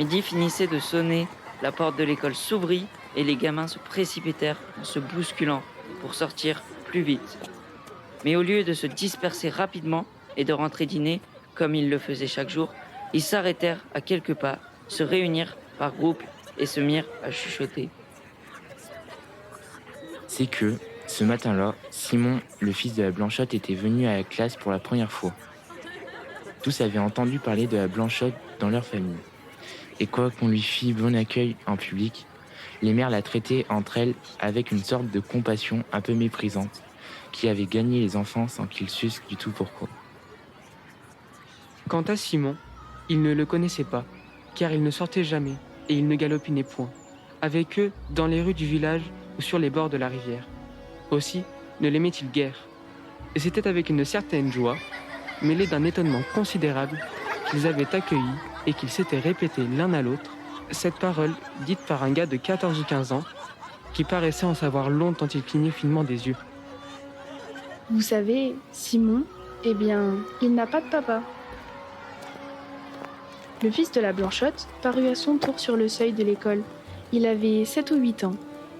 Midi finissait de sonner, la porte de l'école s'ouvrit et les gamins se précipitèrent en se bousculant pour sortir plus vite. Mais au lieu de se disperser rapidement et de rentrer dîner, comme ils le faisaient chaque jour, ils s'arrêtèrent à quelques pas, se réunirent par groupe et se mirent à chuchoter. C'est que, ce matin-là, Simon, le fils de la Blanchotte, était venu à la classe pour la première fois. Tous avaient entendu parler de la Blanchotte dans leur famille. Et quoi qu'on lui fît bon accueil en public, les mères la traitaient entre elles avec une sorte de compassion un peu méprisante, qui avait gagné les enfants sans qu'ils sussent du tout pourquoi. Quant à Simon, il ne le connaissait pas, car il ne sortait jamais et il ne galopinait point, avec eux dans les rues du village ou sur les bords de la rivière. Aussi ne l'aimait-il guère. Et c'était avec une certaine joie, mêlée d'un étonnement considérable, qu'ils avaient accueilli et qu'ils s'étaient répétés l'un à l'autre cette parole dite par un gars de 14 ou 15 ans qui paraissait en savoir long tant il clignait finement des yeux. Vous savez, Simon, eh bien, il n'a pas de papa. Le fils de la Blanchotte parut à son tour sur le seuil de l'école. Il avait 7 ou 8 ans.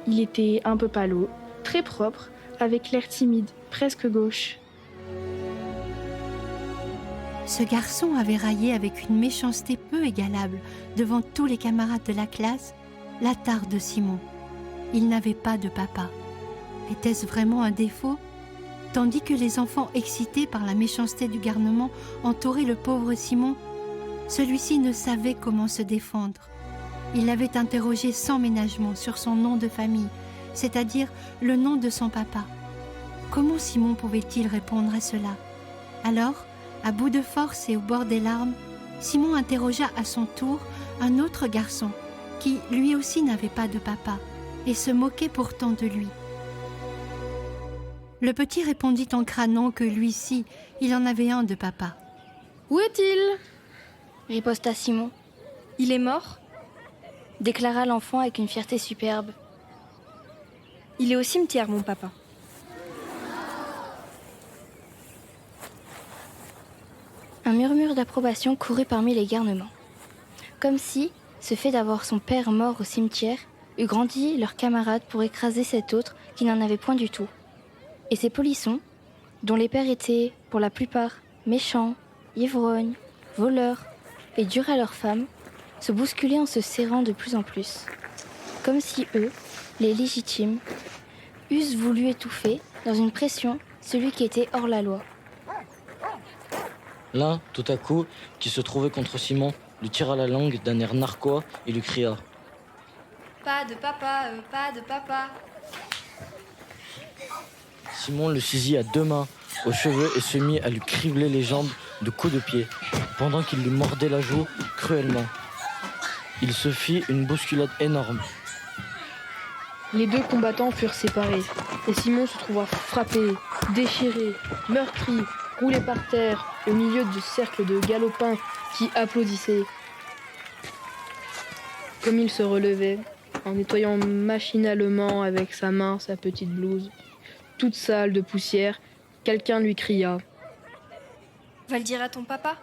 Il était un peu pâle, très propre, avec l'air timide, presque gauche. Ce garçon avait raillé avec une méchanceté peu égalable devant tous les camarades de la classe la tare de Simon. Il n'avait pas de papa. Était-ce vraiment un défaut ? Tandis que les enfants excités par la méchanceté du garnement entouraient le pauvre Simon, celui-ci ne savait comment se défendre. Il l'avait interrogé sans ménagement sur son nom de famille, c'est-à-dire le nom de son papa. Comment Simon pouvait-il répondre à cela ? Alors, à bout de force et au bord des larmes, Simon interrogea à son tour un autre garçon qui, lui aussi, n'avait pas de papa et se moquait pourtant de lui. Le petit répondit en crânant que lui-ci, il en avait un de papa. « Où est-il » riposta Simon. « Il est mort » déclara l'enfant avec une fierté superbe. « Il est au cimetière, mon papa. » Un murmure d'approbation courut parmi les garnements. Comme si, ce fait d'avoir son père mort au cimetière, eût grandi leurs camarades pour écraser cet autre qui n'en avait point du tout. Et ces polissons, dont les pères étaient, pour la plupart, méchants, ivrognes, voleurs et durs à leurs femmes, se bousculaient en se serrant de plus en plus. Comme si eux, les légitimes, eussent voulu étouffer, dans une pression, celui qui était hors la loi. L'un, tout à coup, qui se trouvait contre Simon, lui tira la langue d'un air narquois et lui cria « Pas de papa, pas de papa !» Simon le saisit à deux mains aux cheveux et se mit à lui cribler les jambes de coups de pied, pendant qu'il lui mordait la joue cruellement. Il se fit une bousculade énorme. Les deux combattants furent séparés, et Simon se trouva frappé, déchiré, meurtri, roulé par terre, au milieu du cercle de galopins qui applaudissaient. Comme il se relevait, en nettoyant machinalement avec sa main sa petite blouse, toute sale de poussière, quelqu'un lui cria « Va le dire à ton papa ?»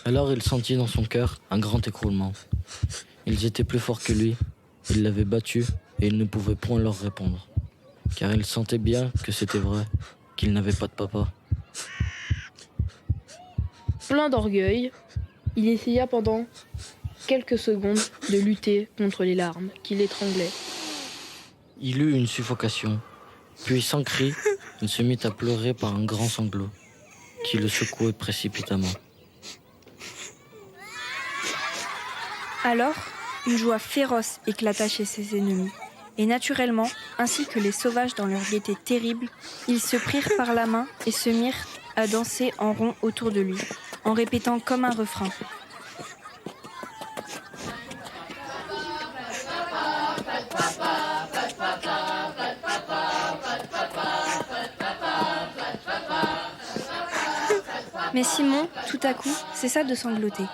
Alors il sentit dans son cœur un grand écroulement. Ils étaient plus forts que lui, ils l'avaient battu et il ne pouvait point leur répondre. Car il sentait bien que c'était vrai, qu'il n'avait pas de papa. Plein d'orgueil, il essaya pendant quelques secondes de lutter contre les larmes qui l'étranglaient. Il eut une suffocation, puis sans cri, il se mit à pleurer par un grand sanglot, qui le secouait précipitamment. Alors, une joie féroce éclata chez ses ennemis. Et naturellement, ainsi que les sauvages dans leur gaieté terrible, ils se prirent par la main et se mirent à danser en rond autour de lui, en répétant comme un refrain. Mais Simon, tout à coup, cessa de sangloter.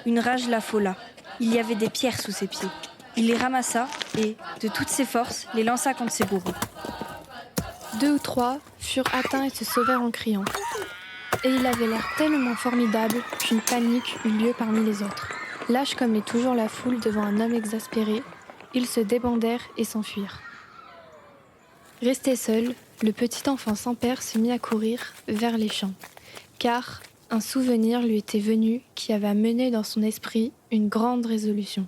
Une rage l'affola. Il y avait des pierres sous ses pieds. Il les ramassa et, de toutes ses forces, les lança contre ses bourreaux. 2 ou 3 furent atteints et se sauvèrent en criant. Et il avait l'air tellement formidable qu'une panique eut lieu parmi les autres. Lâches comme l'est toujours la foule devant un homme exaspéré, ils se débandèrent et s'enfuirent. Resté seul, le petit enfant sans père se mit à courir vers les champs, car un souvenir lui était venu qui avait amené dans son esprit une grande résolution.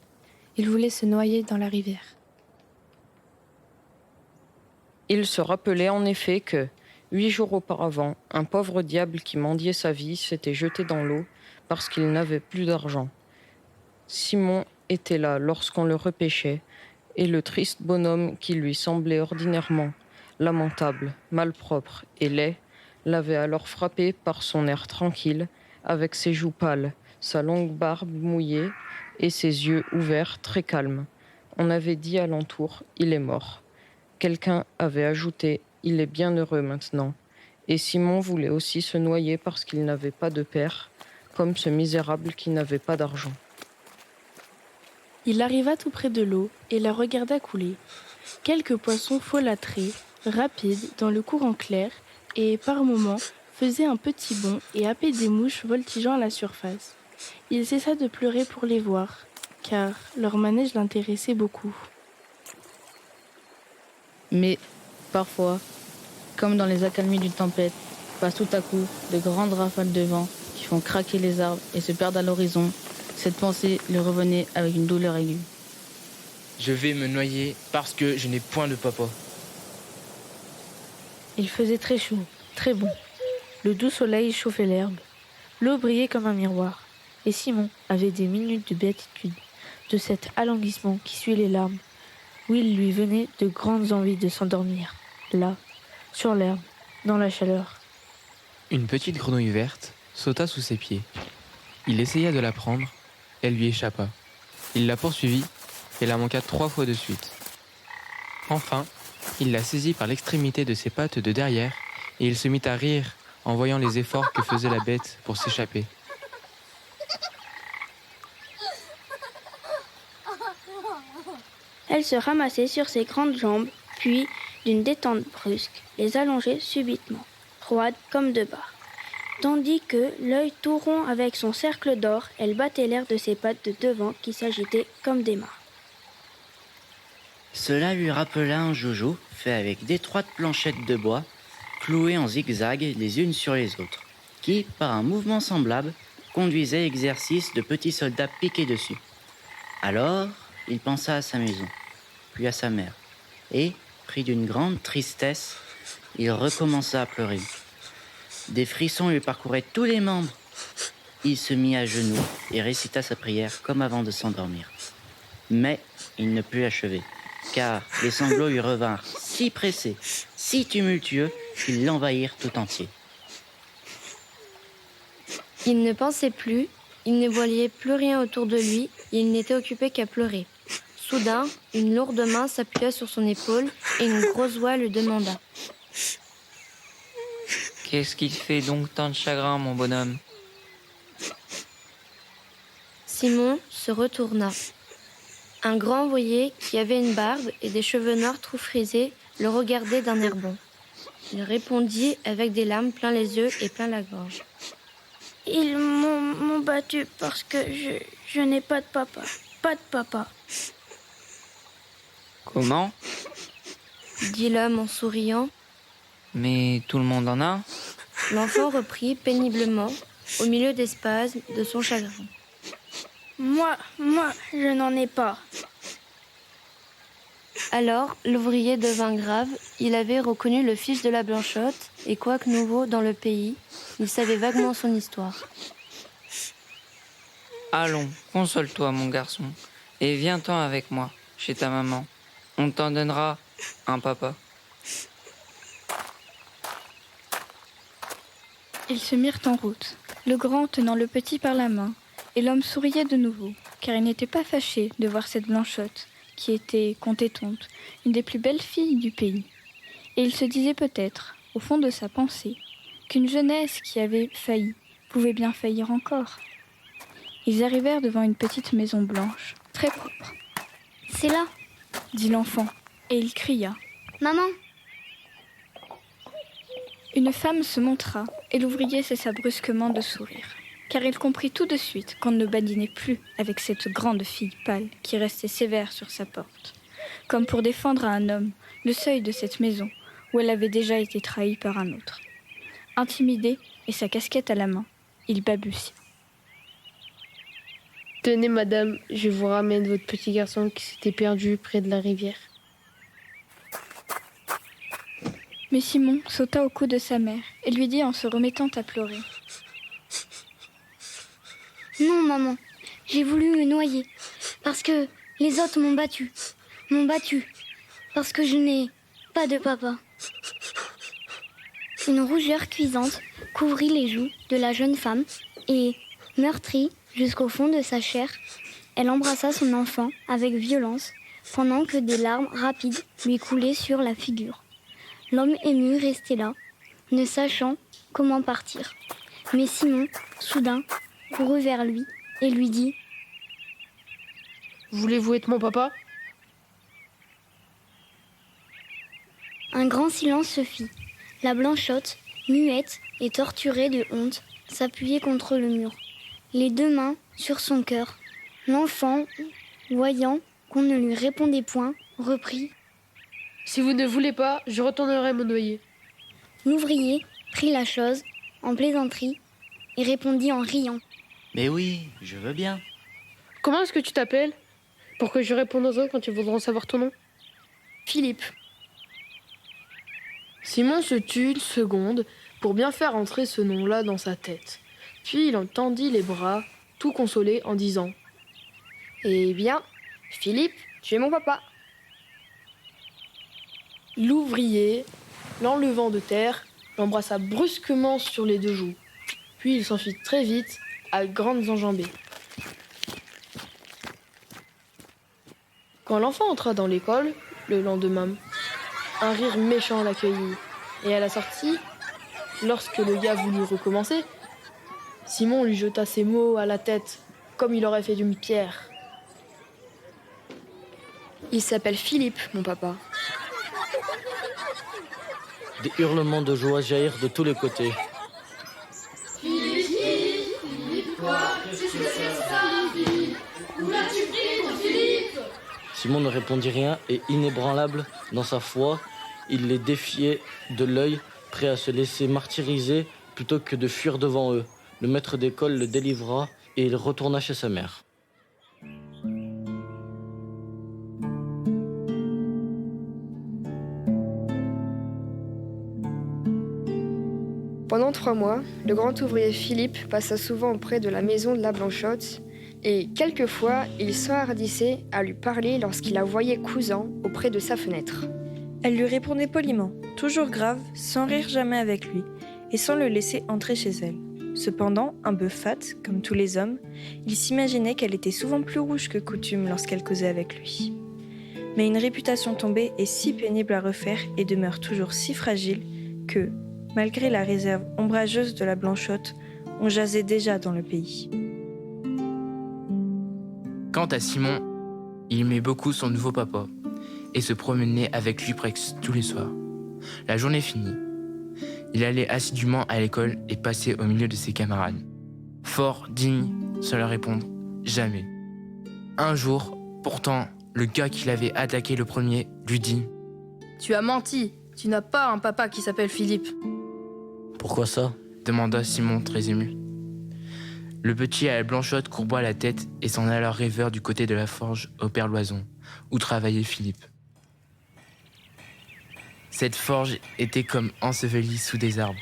Il voulait se noyer dans la rivière. Il se rappelait en effet que, 8 jours auparavant, un pauvre diable qui mendiait sa vie s'était jeté dans l'eau parce qu'il n'avait plus d'argent. Simon était là lorsqu'on le repêchait, et le triste bonhomme qui lui semblait ordinairement lamentable, malpropre et laid, l'avait alors frappé par son air tranquille, avec ses joues pâles, sa longue barbe mouillée et ses yeux ouverts très calmes. On avait dit alentour, il est mort. Quelqu'un avait ajouté, il est bien heureux maintenant. Et Simon voulait aussi se noyer parce qu'il n'avait pas de père, comme ce misérable qui n'avait pas d'argent. Il arriva tout près de l'eau et la regarda couler. Quelques poissons folâtraient, rapides, dans le courant clair, et par moments faisaient un petit bond et happaient des mouches voltigeant à la surface. Il cessa de pleurer pour les voir, car leur manège l'intéressait beaucoup. Mais, parfois, comme dans les accalmies d'une tempête, passent tout à coup de grandes rafales de vent qui font craquer les arbres et se perdent à l'horizon. Cette pensée lui revenait avec une douleur aiguë. Je vais me noyer parce que je n'ai point de papa. Il faisait très chaud, très bon. Le doux soleil chauffait l'herbe. L'eau brillait comme un miroir. Et Simon avait des minutes de béatitude, de cet alanguissement qui suit les larmes, où il lui venait de grandes envies de s'endormir, là, sur l'herbe, dans la chaleur. Une petite grenouille verte sauta sous ses pieds. Il essaya de la prendre, elle lui échappa. Il la poursuivit et la manqua 3 fois de suite. Enfin, il la saisit par l'extrémité de ses pattes de derrière et il se mit à rire en voyant les efforts que faisait la bête pour s'échapper. Elle se ramassait sur ses grandes jambes, puis, d'une détente brusque, les allongeait subitement, roide comme de barre. Tandis que, l'œil tout rond avec son cercle d'or, elle battait l'air de ses pattes de devant qui s'agitaient comme des mains. Cela lui rappela un joujou fait avec d'étroites planchettes de bois, clouées en zigzag les unes sur les autres, qui, par un mouvement semblable, conduisait exercice de petits soldats piqués dessus. Alors, il pensa à sa maison, puis à sa mère, et, pris d'une grande tristesse, il recommença à pleurer. Des frissons lui parcouraient tous les membres. Il se mit à genoux et récita sa prière comme avant de s'endormir. Mais il ne put achever, car les sanglots lui revinrent si pressés, si tumultueux, qu'ils l'envahirent tout entier. Il ne pensait plus, il ne voyait plus rien autour de lui, et il n'était occupé qu'à pleurer. Soudain, une lourde main s'appuya sur son épaule et une grosse voix lui demanda. Qu'est-ce qui te fait donc tant de chagrin, mon bonhomme ? Simon se retourna. Un grand voyer qui avait une barbe et des cheveux noirs tout frisés le regardait d'un air bon. Il répondit avec des larmes plein les yeux et plein la gorge. Ils m'ont battu parce que je n'ai pas de papa. Pas de papa. Comment ? Dit l'homme en souriant. Mais tout le monde en a ? L'enfant reprit péniblement, au milieu des spasmes de son chagrin. Moi, je n'en ai pas. Alors, l'ouvrier devint grave. Il avait reconnu le fils de la Blanchotte, et quoique nouveau dans le pays, il savait vaguement son histoire. Allons, console-toi, mon garçon, et viens-t'en avec moi, chez ta maman. On t'en donnera un papa. Ils se mirent en route, le grand tenant le petit par la main, et l'homme souriait de nouveau, car il n'était pas fâché de voir cette Blanchotte, qui était, comptait-on, une des plus belles filles du pays. Et il se disait peut-être, au fond de sa pensée, qu'une jeunesse qui avait failli pouvait bien faillir encore. Ils arrivèrent devant une petite maison blanche, très propre. « C'est là !» dit l'enfant, et il cria. « Maman !» Une femme se montra, et l'ouvrier cessa brusquement de sourire, car il comprit tout de suite qu'on ne badinait plus avec cette grande fille pâle qui restait sévère sur sa porte, comme pour défendre à un homme le seuil de cette maison où elle avait déjà été trahie par un autre. Intimidé et sa casquette à la main, il balbutia. Tenez, madame, je vous ramène votre petit garçon qui s'était perdu près de la rivière. Mais Simon sauta au cou de sa mère et lui dit en se remettant à pleurer. Non, maman, j'ai voulu me noyer parce que les autres m'ont battu. Parce que je n'ai pas de papa. Une rougeur cuisante couvrit les joues de la jeune femme et, meurtrie jusqu'au fond de sa chair, elle embrassa son enfant avec violence pendant que des larmes rapides lui coulaient sur la figure. L'homme ému restait là, ne sachant comment partir. Mais Simon, soudain, courut vers lui et lui dit « Voulez-vous être mon papa ?» Un grand silence se fit. La Blanchotte, muette et torturée de honte, s'appuyait contre le mur, les deux mains sur son cœur. L'enfant, voyant qu'on ne lui répondait point, reprit « Si vous ne voulez pas, je retournerai me noyer. » L'ouvrier prit la chose en plaisanterie et répondit en riant. « Mais oui, je veux bien. » « Comment est-ce que tu t'appelles ? Pour que je réponde aux autres quand ils voudront savoir ton nom. »« Philippe. » Simon se tut une seconde pour bien faire entrer ce nom-là dans sa tête. Puis il en tendit les bras, tout consolé, en disant « Eh bien, Philippe, tu es mon papa. » L'ouvrier, l'enlevant de terre, l'embrassa brusquement sur les deux joues. Puis il s'enfuit très vite, à grandes enjambées. Quand l'enfant entra dans l'école, le lendemain, un rire méchant l'accueillit. Et à la sortie, lorsque le gars voulut recommencer, Simon lui jeta ses mots à la tête, comme il aurait fait d'une pierre. « Il s'appelle Philippe, mon papa. » Des hurlements de joie jaillirent de tous les côtés. Philippe, quoi? Qu'est-ce que c'est ça, Philippe? Où l'as-tu pris, mon Philippe? Simon ne répondit rien et, inébranlable dans sa foi, il les défiait de l'œil, prêt à se laisser martyriser plutôt que de fuir devant eux. Le maître d'école le délivra et il retourna chez sa mère. Pendant 3 mois, le grand ouvrier Philippe passa souvent auprès de la maison de la Blanchotte et quelquefois il s'enhardissait à lui parler lorsqu'il la voyait cousant auprès de sa fenêtre. Elle lui répondait poliment, toujours grave, sans rire jamais avec lui, et sans le laisser entrer chez elle. Cependant, un peu fat, comme tous les hommes, il s'imaginait qu'elle était souvent plus rouge que coutume lorsqu'elle causait avec lui. Mais une réputation tombée est si pénible à refaire et demeure toujours si fragile que, malgré la réserve ombrageuse de la Blanchotte, on jasait déjà dans le pays. Quant à Simon, il aimait beaucoup son nouveau papa et se promenait avec lui presque tous les soirs. La journée finie, il allait assidûment à l'école et passait au milieu de ses camarades. Fort, digne, sans leur répondre, jamais. Un jour, pourtant, le gars qui l'avait attaqué le premier lui dit « Tu as menti, tu n'as pas un papa qui s'appelle Philippe. » Pourquoi ça ? Demanda Simon très ému. Le petit à la Blanchotte courba la tête et s'en alla rêveur du côté de la forge au Père Loison, où travaillait Philippe. Cette forge était comme ensevelie sous des arbres.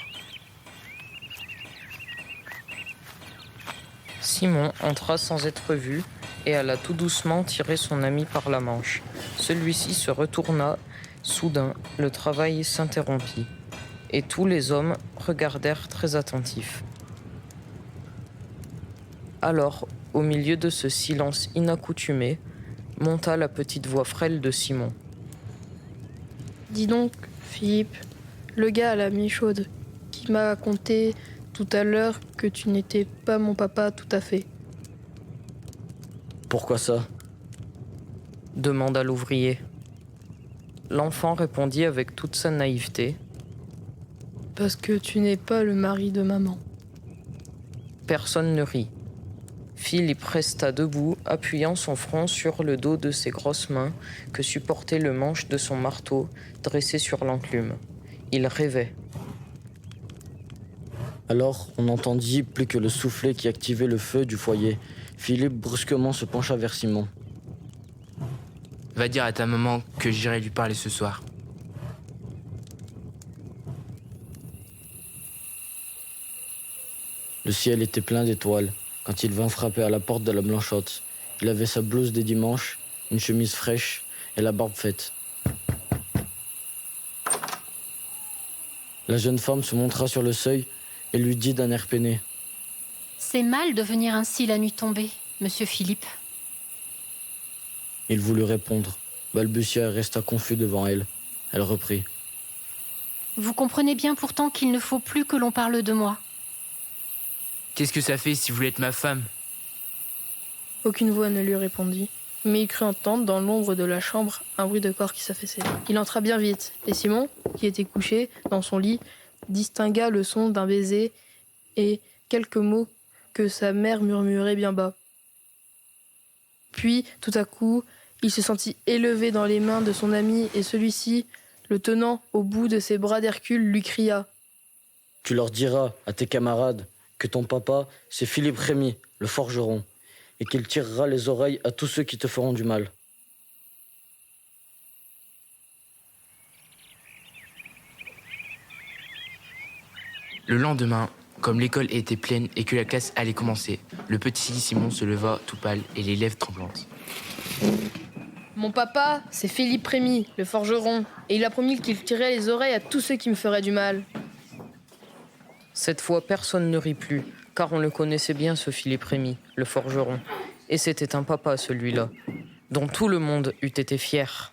Simon entra sans être vu et alla tout doucement tirer son ami par la manche. Celui-ci se retourna. Soudain, le travail s'interrompit et tous les hommes regardèrent très attentifs. Alors, au milieu de ce silence inaccoutumé, monta la petite voix frêle de Simon. « Dis donc, Philippe, le gars à la mi-chaude, qui m'a raconté tout à l'heure que tu n'étais pas mon papa tout à fait. » Pourquoi ça ? Demanda l'ouvrier. L'enfant répondit avec toute sa naïveté. Parce que tu n'es pas le mari de maman. Personne ne rit. Philippe resta debout, appuyant son front sur le dos de ses grosses mains que supportait le manche de son marteau dressé sur l'enclume. Il rêvait. Alors, on n'entendit plus que le soufflet qui activait le feu du foyer. Philippe brusquement se pencha vers Simon. Va dire à ta maman que j'irai lui parler ce soir. Le ciel était plein d'étoiles quand il vint frapper à la porte de la Blanchotte. Il avait sa blouse des dimanches, une chemise fraîche et la barbe faite. La jeune femme se montra sur le seuil et lui dit d'un air peiné. C'est mal de venir ainsi la nuit tombée, monsieur Philippe. Il voulut répondre, balbutia et resta confus devant elle. Elle reprit. Vous comprenez bien pourtant qu'il ne faut plus que l'on parle de moi. Qu'est-ce que ça fait si vous voulez être ma femme? Aucune voix ne lui répondit, mais il crut entendre dans l'ombre de la chambre un bruit de corps qui s'affaissait. Il entra bien vite, et Simon, qui était couché dans son lit, distingua le son d'un baiser et quelques mots que sa mère murmurait bien bas. Puis, tout à coup, il se sentit élevé dans les mains de son ami et celui-ci, le tenant au bout de ses bras d'Hercule, lui cria « Tu leur diras à tes camarades que ton papa, c'est Philippe Rémy, le forgeron, et qu'il tirera les oreilles à tous ceux qui te feront du mal. » Le lendemain, comme l'école était pleine et que la classe allait commencer, le petit Simon se leva tout pâle et les lèvres tremblantes. Mon papa, c'est Philippe Rémy, le forgeron, et il a promis qu'il tirerait les oreilles à tous ceux qui me feraient du mal. Cette fois, personne ne rit plus, car on le connaissait bien, ce Philippe Rémy, le forgeron. Et c'était un papa, celui-là, dont tout le monde eût été fier.